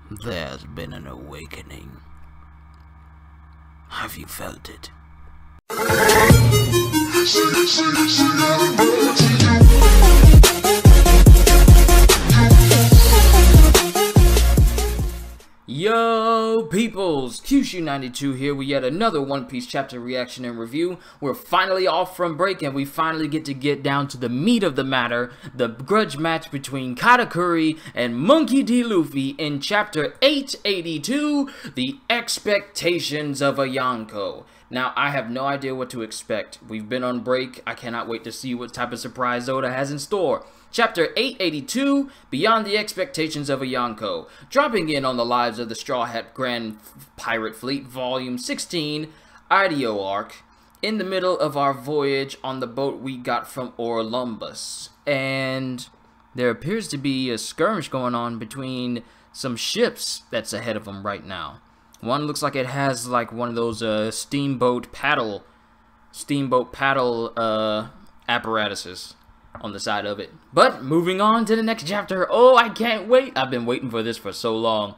There's been an awakening. Have you felt it? Yo peoples, Kyushu92 here with yet another One Piece chapter reaction and review. We're finally off from break and we finally get down to the meat of the matter, the grudge match between Katakuri and Monkey D. Luffy in chapter 882, The Expectations of a Yonko. Now, I have no idea what to expect. We've been on break. I cannot wait to see what type of surprise Oda has in store. Chapter 882, Beyond the Expectations of a Yonko. Dropping in on the lives of the Straw Hat Grand Pirate Fleet, Volume 16, IDO Arc. In the middle of our voyage on the boat we got from Orlumbus. And there appears to be a skirmish going on between some ships that's ahead of them right now. One looks like it has like one of those steamboat paddle apparatuses on the side of it. But moving on to the next chapter. Oh, I can't wait. I've been waiting for this for so long.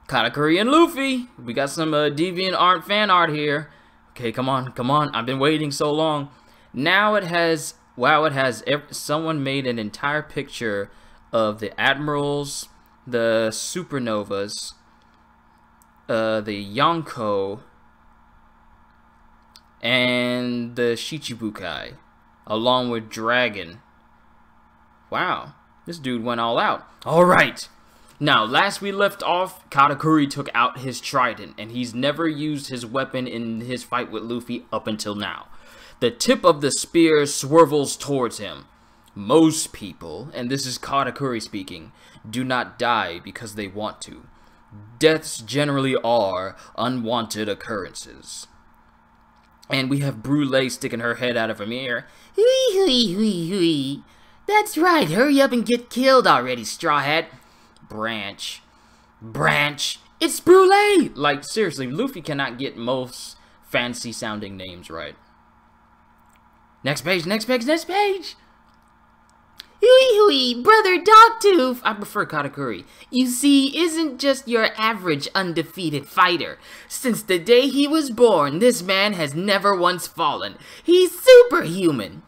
Katakuri and Luffy. We got some DeviantArt fan art here. Okay, come on, come on. I've been waiting so long. Now it has, wow, it has, someone made an entire picture of the admirals, the supernovas, the Yonko, and the Shichibukai, along with Dragon. Wow, this dude went all out. Alright, now last we left off, Katakuri took out his trident, and he's never used his weapon in his fight with Luffy up until now. The tip of the spear swivels towards him. Most people, and this is Katakuri speaking, do not die because they want to. Deaths generally are unwanted occurrences. And we have Brule sticking her head out of a mirror. Hui, hui, hui, hui. That's right, hurry up and get killed already, Straw Hat. Branch. It's Brule! Like, seriously, Luffy cannot get most fancy sounding names right. Next page, next page, next page! Hui, hui, Brother Dogtooth. I prefer Katakuri. You see, isn't just your average undefeated fighter. Since the day he was born, this man has never once fallen. He's superhuman.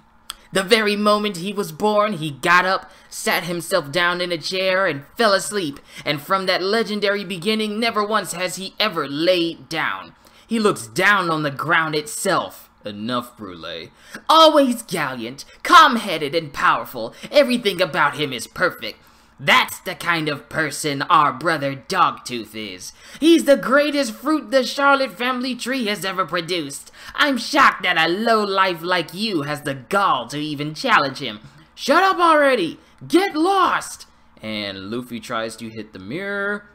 The very moment he was born, he got up, sat himself down in a chair, and fell asleep. And from that legendary beginning, never once has he ever laid down. He looks down on the ground itself. Enough, Brule. Always gallant, calm-headed, and powerful. Everything about him is perfect. That's the kind of person our brother Dogtooth is. He's the greatest fruit the Charlotte family tree has ever produced. I'm shocked that a lowlife like you has the gall to even challenge him. Shut up already! Get lost! And Luffy tries to hit the mirror.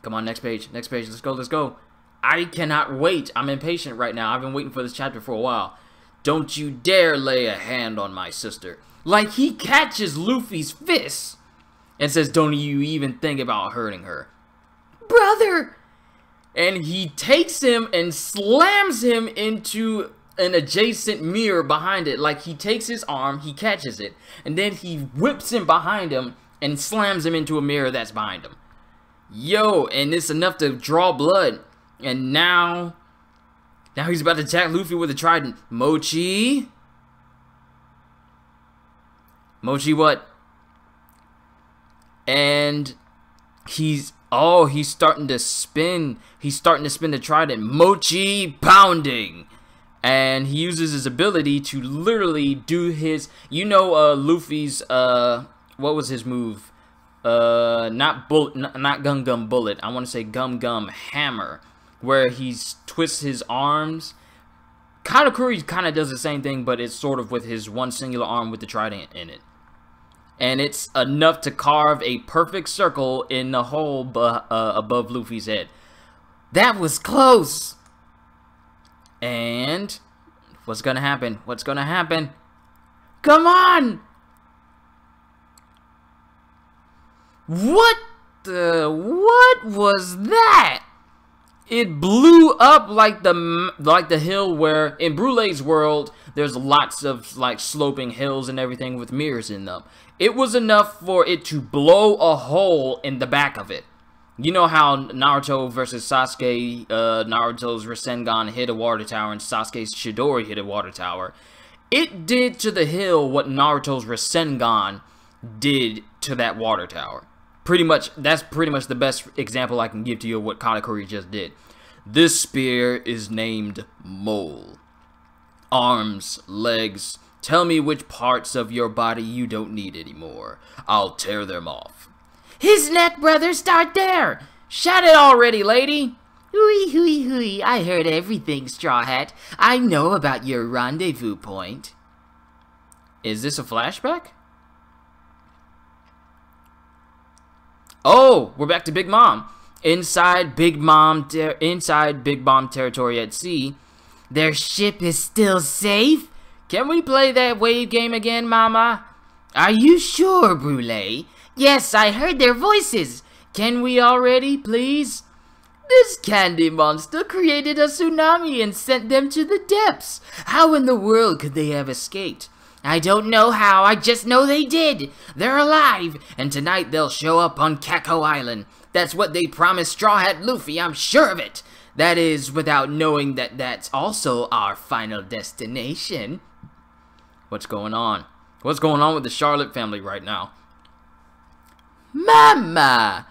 Come on, next page, let's go, let's go. I cannot wait. I'm impatient right now. I've been waiting for this chapter for a while. Don't you dare lay a hand on my sister. Like, he catches Luffy's fist and says, don't you even think about hurting her. Brother! And he takes him and slams him into an adjacent mirror behind it. Like, he takes his arm, he catches it, and then he whips him behind him and slams him into a mirror that's behind him. Yo, and it's enough to draw blood. And now he's about to attack Luffy with a trident. Mochi what? And he's starting to spin. He's starting to spin the trident. Mochi pounding. And he uses his ability to literally do his, you know, Luffy's what was his move? Not Gum Gum Bullet. I want to say Gum Gum Hammer, where he twists his arms. Katakuri kind of does the same thing, but it's sort of with his one singular arm with the trident in it. And it's enough to carve a perfect circle in the hole above Luffy's head. That was close! And what's gonna happen? What's gonna happen? Come on! What was that? It blew up like the hill where in Brule's world there's lots of like sloping hills and everything with mirrors in them. It was enough for it to blow a hole in the back of it. You know how Naruto versus Sasuke, Naruto's Rasengan hit a water tower and Sasuke's Chidori hit a water tower. It did to the hill what Naruto's Rasengan did to that water tower. Pretty much, that's pretty much the best example I can give to you of what Katakuri just did. This spear is named Mole. Arms, legs, tell me which parts of your body you don't need anymore. I'll tear them off. His neck, brother, start there. Shout it already, lady. Hooey, hooey, hooey, I heard everything, Straw Hat. I know about your rendezvous point. Is this a flashback? Oh, we're back to Big Mom. Inside Big Mom territory at sea. Their ship is still safe? Can we play that wave game again, Mama? Are you sure, Brule? Yes, I heard their voices. Can we already, please? This candy monster created a tsunami and sent them to the depths. How in the world could they have escaped? I don't know how, I just know they did. They're alive, and tonight they'll show up on Kako Island. That's what they promised Straw Hat Luffy, I'm sure of it. That is, without knowing that that's also our final destination. What's going on? What's going on with the Charlotte family right now? Mama!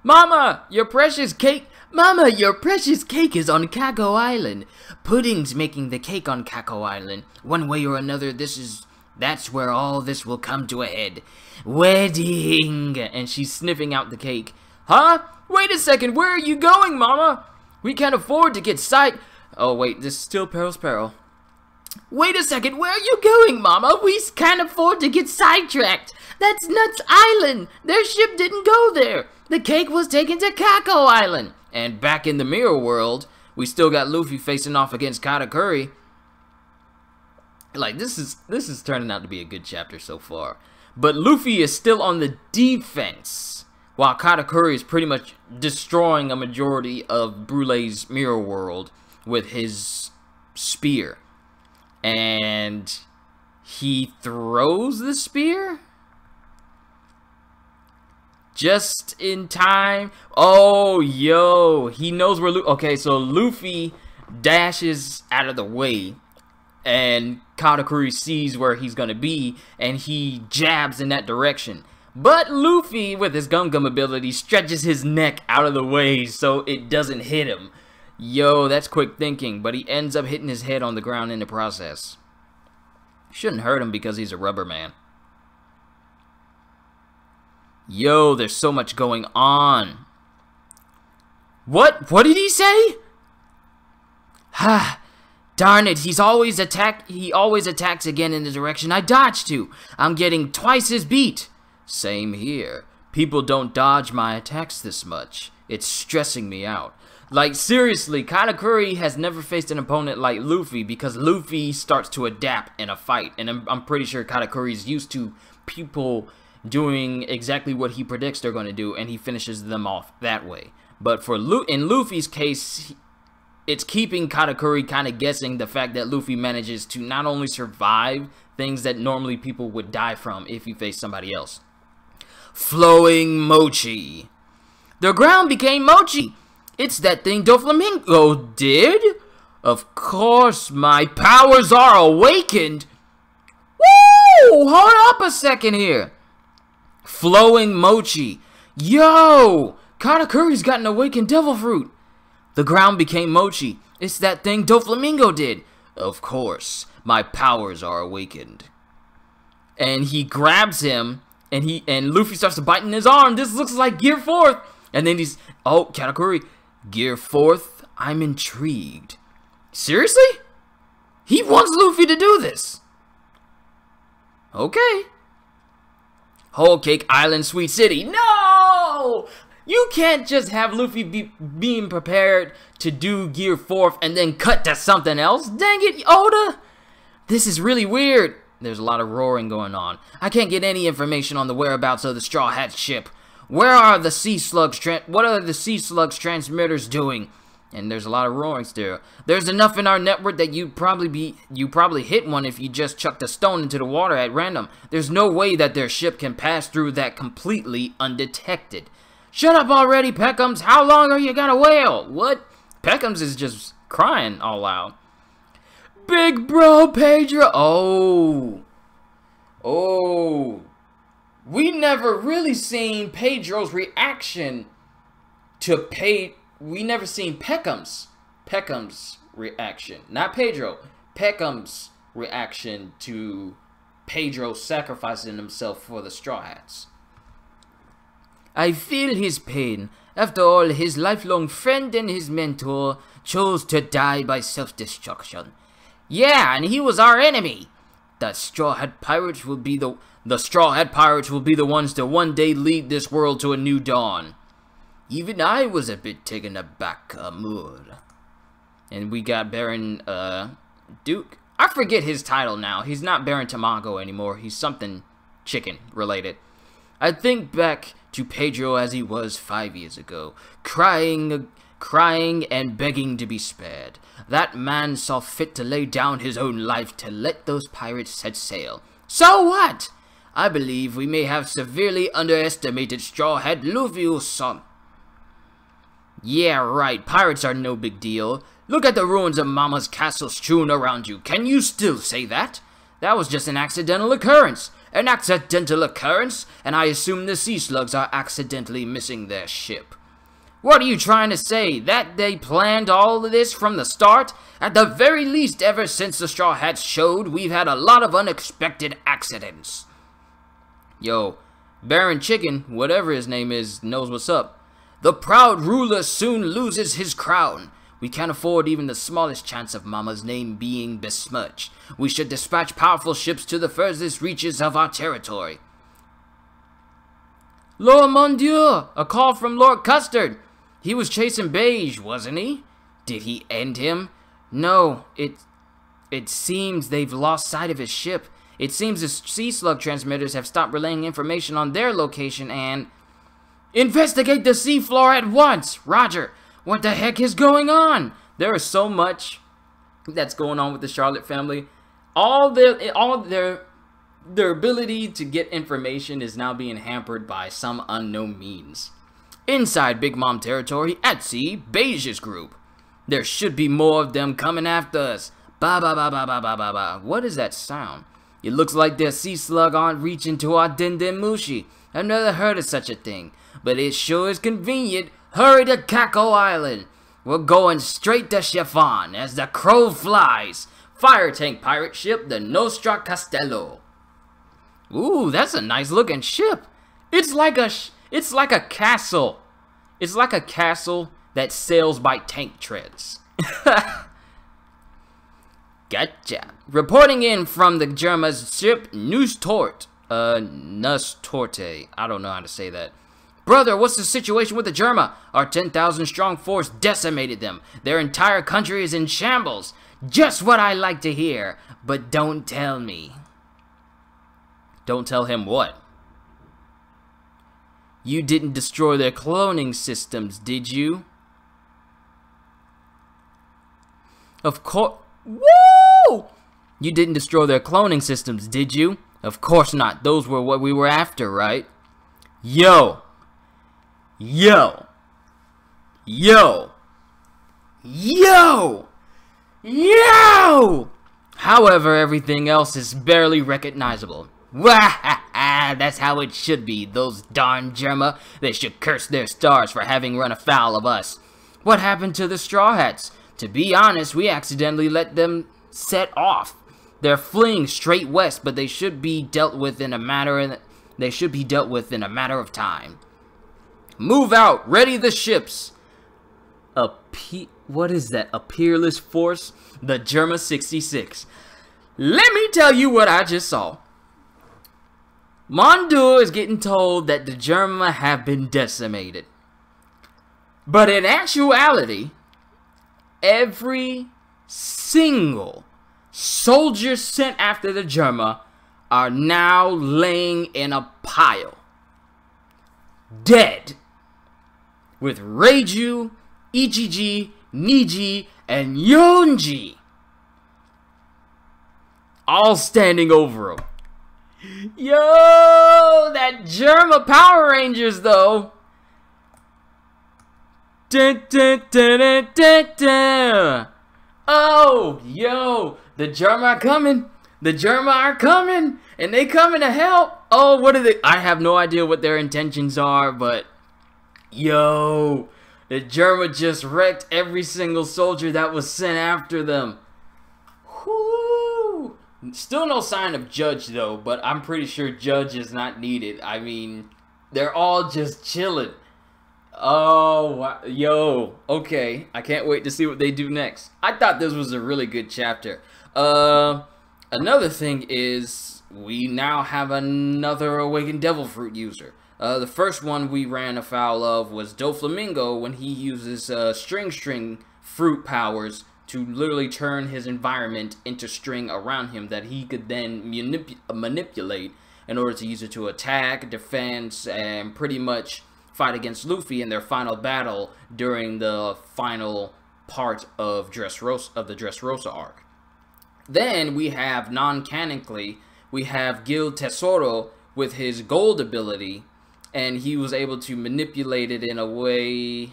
Mama, your precious cake... Mama, your precious cake is on Kako Island. Pudding's making the cake on Kako Island. One way or another, that's where all this will come to a head. Wedding! And she's sniffing out the cake. Huh? Wait a second, where are you going, Mama? We can't afford to get sight... Oh, wait, this is still Peril's Peril. Wait a second, where are you going, Mama? We can't afford to get sidetracked. That's Nuts Island. Their ship didn't go there. The cake was taken to Kako Island. And back in the mirror world, we still got Luffy facing off against Katakuri. Like, this is turning out to be a good chapter so far. But Luffy is still on the defense, while Katakuri is pretty much destroying a majority of Brule's mirror world with his spear. And he throws the spear? Just in time. Oh, yo. He knows where Luffy... Okay, so Luffy dashes out of the way. And Katakuri sees where he's going to be. And he jabs in that direction. But Luffy, with his Gum ability, stretches his neck out of the way so it doesn't hit him. Yo, that's quick thinking. But he ends up hitting his head on the ground in the process. Shouldn't hurt him because he's a rubber man. Yo, there's so much going on. What did he say? Ha! Darn it, he always attacks again in the direction I dodged to. I'm getting twice his beat. Same here. People don't dodge my attacks this much. It's stressing me out. Like, seriously, Katakuri has never faced an opponent like Luffy because Luffy starts to adapt in a fight. And I'm pretty sure Katakuri's used to people doing exactly what he predicts they're going to do, and he finishes them off that way. But in Luffy's case, it's keeping Katakuri kind of guessing the fact that Luffy manages to not only survive things that normally people would die from if he faced somebody else. Flowing Mochi. The ground became mochi. It's that thing Doflamingo did? Of course, my powers are awakened. Woo! Hold up a second here. Flowing Mochi. Yo! Katakuri's got an awakened devil fruit. The ground became mochi. It's that thing Doflamingo did. Of course, my powers are awakened. And he grabs him, and Luffy starts to bite in his arm. This looks like Gear 4th. And then he's, oh, Katakuri, Gear 4th? I'm intrigued. Seriously? He wants Luffy to do this. Okay. Whole Cake Island, Sweet City. No! You can't just have Luffy being prepared to do Gear 4th and then cut to something else. Dang it, Oda! This is really weird. There's a lot of roaring going on. I can't get any information on the whereabouts of the Straw Hat ship. Where are the Sea Slugs? What are the Sea Slugs transmitters doing? And there's a lot of roaring still. There's enough in our network that you probably hit one if you just chucked a stone into the water at random. There's no way that their ship can pass through that completely undetected. Shut up already, Peckham's. How long are you gonna wail? What? Peckham's is just crying all loud. Big bro, Pedro. Oh. We never really seen Pedro's reaction to we never seen Peckham's reaction. Not Pedro. Peckham's reaction to Pedro sacrificing himself for the Straw Hats. I feel his pain. After all, his lifelong friend and his mentor chose to die by self-destruction. Yeah, and he was our enemy. The Straw Hat Pirates will be the ones to one day lead this world to a new dawn. Even I was a bit taken aback, Amur. And we got Baron, Duke. I forget his title now. He's not Baron Tamago anymore. He's something chicken related. I think back to Pedro as he was 5 years ago, crying and begging to be spared. That man saw fit to lay down his own life to let those pirates set sail. So what? I believe we may have severely underestimated Straw Hat Luffy's son. Yeah, right. Pirates are no big deal. Look at the ruins of Mama's castle strewn around you. Can you still say that? That was just an accidental occurrence. An accidental occurrence? And I assume the sea slugs are accidentally missing their ship. What are you trying to say? That they planned all of this from the start? At the very least, ever since the Straw Hats showed, we've had a lot of unexpected accidents. Yo, Baron Chicken, whatever his name is, knows what's up. The proud ruler soon loses his crown. We can't afford even the smallest chance of Mama's name being besmirched. We should dispatch powerful ships to the furthest reaches of our territory. Lord Mon Dieu! A call from Lord Custard! He was chasing Beige, wasn't he? Did he end him? No, it seems they've lost sight of his ship. It seems the sea slug transmitters have stopped relaying information on their location and... Investigate the seafloor at once! Roger! What the heck is going on? There is so much that's going on with the Charlotte family. All their ability to get information is now being hampered by some unknown means. Inside Big Mom territory, at sea, Beige's group. There should be more of them coming after us. Ba ba ba ba ba ba ba ba. What is that sound? It looks like their sea slug aren't reaching to our Dendemushi. I've never heard of such a thing, but it sure is convenient. Hurry to Kako Island. We're going straight to Chiffon as the crow flies. Fire tank pirate ship, the Nostra Castello. Ooh, that's a nice looking ship. It's like a castle. It's like a castle that sails by tank treads. Gotcha. Reporting in from the Germa's ship Nustort. Nustorte. I don't know how to say that. Brother, what's the situation with the Germa? Our 10,000 strong force decimated them. Their entire country is in shambles. Just what I like to hear. But don't tell me. Don't tell him what? You didn't destroy their cloning systems, did you? Of course. Woo! You didn't destroy their cloning systems, did you? Of course not. Those were what we were after, right? Yo! Yo! Yo! Yo! Yo! However, everything else is barely recognizable. Wah-ha-ha! That's how it should be. Those darn Germa, they should curse their stars for having run afoul of us. What happened to the Straw Hats? To be honest, we accidentally let them set off. They're fleeing straight west, but they should be dealt with in a matter of time. Move out! Ready the ships! What is that? A peerless force? The Germa 66. Let me tell you what I just saw. Mondur is getting told that the Germa have been decimated. But in actuality, every single soldier sent after the Germa are now laying in a pile. Dead. With Reiju, Ichiji, Niji, and Yonji all standing over him. Yo, that Germa Power Rangers though. Dun, dun, dun, dun, dun, dun. Oh, yo, the Germa are coming. The Germa are coming, and they coming to help. Oh, what are they? I have no idea what their intentions are, but yo, the Germa just wrecked every single soldier that was sent after them. Whoo! Still no sign of Judge though, but I'm pretty sure Judge is not needed. I mean, they're all just chilling. Oh, wow. Yo, okay. I can't wait to see what they do next. I thought this was a really good chapter. Another thing is we now have another Awakened Devil Fruit user. The first one we ran afoul of was Doflamingo when he uses string fruit powers to literally turn his environment into string around him that he could then manipulate in order to use it to attack, defense, and pretty much fight against Luffy in their final battle during the final part of the Dressrosa arc. Then we have, non-canonically, we have Gil Tesoro with his gold ability, and he was able to manipulate it in a way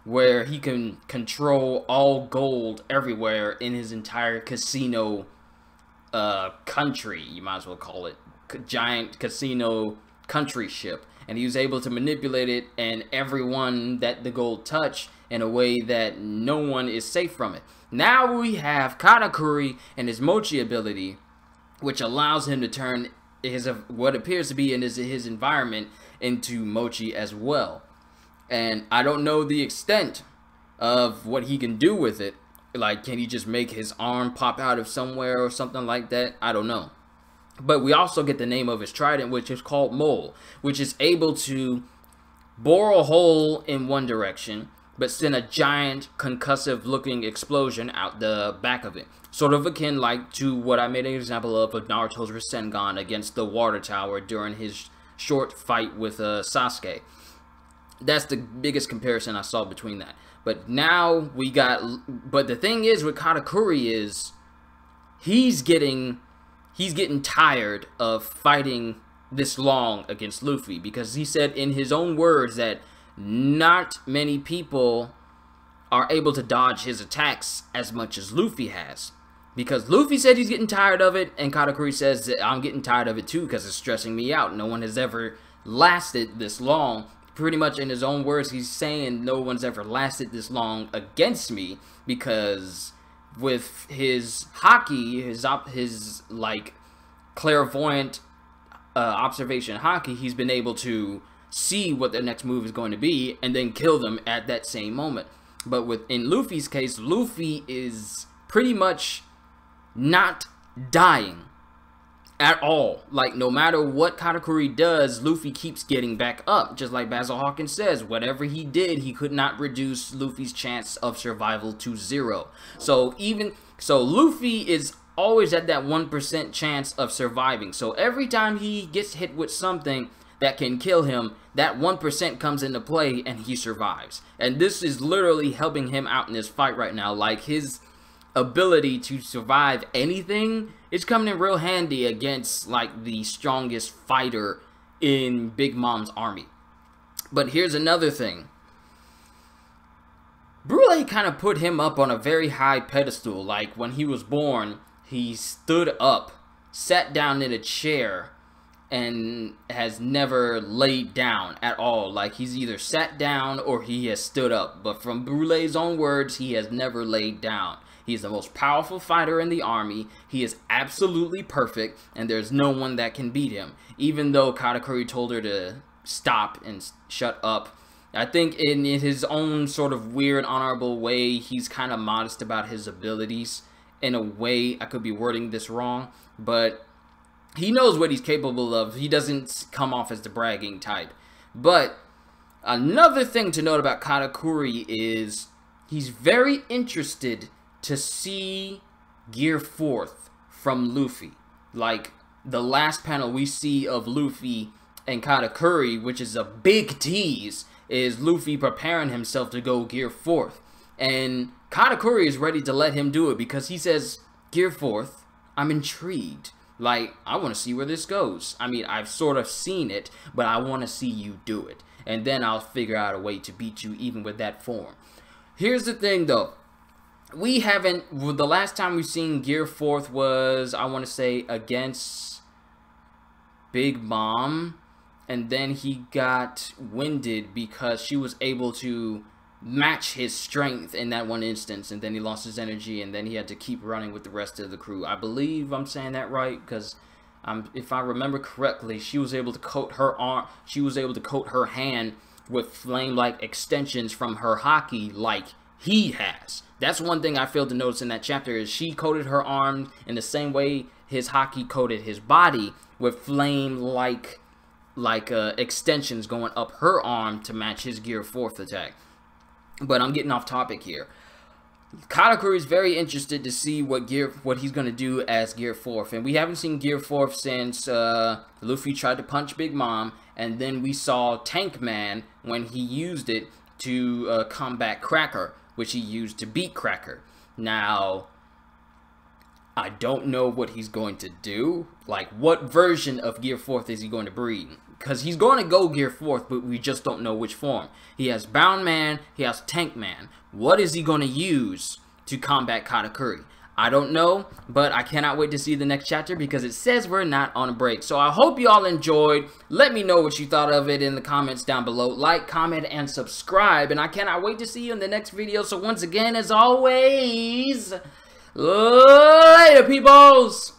where he can control all gold everywhere in his entire casino country, you might as well call it, giant casino country ship. And he was able to manipulate it and everyone that the gold touched in a way that no one is safe from it. Now we have Katakuri and his Mochi ability, which allows him to turn his what appears to be in his environment into Mochi as well. And I don't know the extent of what he can do with it. Like, can he just make his arm pop out of somewhere or something like that? I don't know. But we also get the name of his trident, which is called Mole, which is able to bore a hole in one direction, but send a giant concussive looking explosion out the back of it. Sort of akin like to what I made an example of Naruto's Rasengan against the water tower during his short fight with Sasuke. That's the biggest comparison I saw between that. But now we got, but the thing is with Katakuri is he's getting tired of fighting this long against Luffy, because he said in his own words that not many people are able to dodge his attacks as much as Luffy has. Because Luffy said he's getting tired of it, and Katakuri says that I'm getting tired of it too because it's stressing me out. No one has ever lasted this long. Pretty much in his own words, he's saying no one's ever lasted this long against me, because with his haki, his like clairvoyant observation haki, he's been able to see what their next move is going to be and then kill them at that same moment. But in Luffy's case, Luffy is pretty much not dying at all. Like, no matter what Katakuri does, Luffy keeps getting back up. Just like Basil Hawkins says, whatever he did, he could not reduce Luffy's chance of survival to 0. So Luffy is always at that 1% chance of surviving. So every time he gets hit with something that can kill him, that 1% comes into play and he survives. And this is literally helping him out in this fight right now. Like, his ability to survive anything is coming in real handy against like the strongest fighter in Big Mom's army. But here's another thing. Brule kind of put him up on a very high pedestal. Like, when he was born, he stood up, sat down in a chair, and has never laid down at all. Like, he's either sat down or he has stood up. But from Brule's own words, he has never laid down. He's the most powerful fighter in the army. He is absolutely perfect, and there's no one that can beat him. Even though Katakuri told her to stop and shut up, I think in his own sort of weird, honorable way, he's kind of modest about his abilities. In a way, I could be wording this wrong, but he knows what he's capable of. He doesn't come off as the bragging type. But another thing to note about Katakuri is he's very interested to see Gear 4th from Luffy. Like, the last panel we see of Luffy and Katakuri, which is a big tease, is Luffy preparing himself to go Gear 4th. And Katakuri is ready to let him do it because he says, Gear 4th, I'm intrigued. Like, I want to see where this goes. I mean, I've sort of seen it, but I want to see you do it. and then I'll figure out a way to beat you even with that form. Here's the thing though. We haven't, the last time we've seen Gear 4th was, I want to say, against Big Mom, and then he got winded because she was able to match his strength in that one instance, and then he lost his energy, and then he had to keep running with the rest of the crew. I believe I'm saying that right, because if I remember correctly, she was able to coat her arm, she was able to coat her hand with flame-like extensions from her hockey like he has. That's one thing I failed to notice in that chapter, is she coated her arm in the same way his hockey coated his body, with flame-like extensions going up her arm to match his Gear 4th attack. But I'm getting off topic here. Katakuri is very interested to see what he's going to do as Gear 4th. And we haven't seen Gear 4th since Luffy tried to punch Big Mom. And then we saw Tank Man when he used it to combat Cracker, which he used to beat Cracker. Now, I don't know what he's going to do. Like, what version of Gear 4th is he going to breed? Because he's going to go Gear 4th, but we just don't know which form. He has Bound Man, he has Tank Man. What is he going to use to combat Katakuri? I don't know, but I cannot wait to see the next chapter because it says we're not on a break. So I hope you all enjoyed. Let me know what you thought of it in the comments down below. Like, comment, and subscribe. And I cannot wait to see you in the next video. So once again, as always, later, peoples!